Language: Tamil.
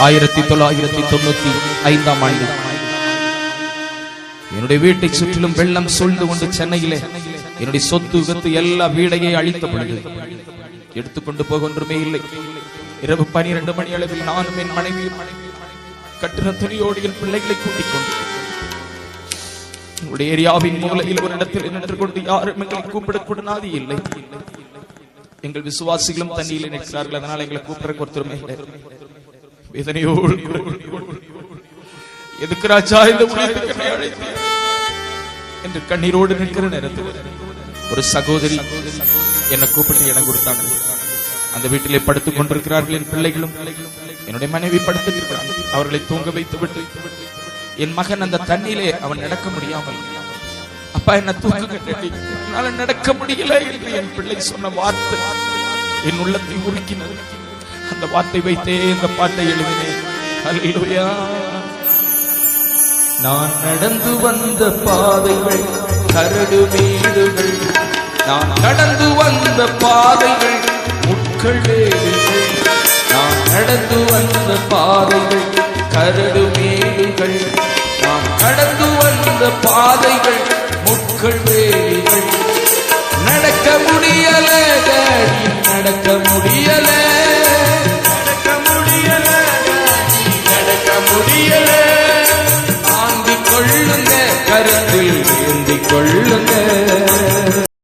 1995 ஆண்டு என்னுடைய வீட்டை சுற்றிலும் வெள்ளம் சூழ்ந்து கொண்டு சென்னையிலே என்னுடைய சொத்து வித்து எல்லா வீடையே அழித்த பொழுது எடுத்துக்கொண்டு போக ஒன்றுமே இல்லை. இரவு 12 மணி அளவில் நானும் என் மனைவியும் கட்டின துணியோடு என் பிள்ளைகளை கூட்டிக் கொண்டு உங்களுடைய ஏரியாவின் மூலையில் ஒரு இடத்தில் நின்று கொண்டு யாரும் எங்களை கூப்பிடக்கூடாது இல்லை. எங்கள் விசுவாசிகளும் தண்ணியில் நிற்கிறார்கள், அதனால் எங்களை கூப்பிடறக்கு ஒருத்தருமே இல்லை. வேதனையோடு எதுக்கு ராஜா இந்த என்று கண்ணீரோடு நிற்கிற நேரத்தில் ஒரு சகோதரி என்னை கூப்பிட்டு இடம் கொடுத்தாங்க. அந்த வீட்டிலே படுத்துக் கொண்டிருக்கிறார்கள் என் பிள்ளைகளும், என்னுடைய மனைவி படுத்துட்டு இருக்கிறாங்க. அவர்களை தூங்க வைத்து விட்டு என் மகன் அந்த தண்ணியிலே அவன் நடக்க முடியாமல், அப்பா என்ன தூங்க என்னால நடக்க முடியல என்று என் பிள்ளை சொன்ன வார்த்தை என் உள்ளத்தை உருக்கினது. அந்த வார்த்தை வைத்தே இந்த பாட்டை எழுதினேன். அல்லேலூயா. நான் நடந்து வந்த பாதைகள் கரடு மேடுகள், நான் நடந்து வந்த பாதைகள் முட்கள் வேடுகள், நான் நடந்து வந்த பாதைகள் கரடு மேடுகள், நான் நடந்து வந்த பாதைகள் முட்கள்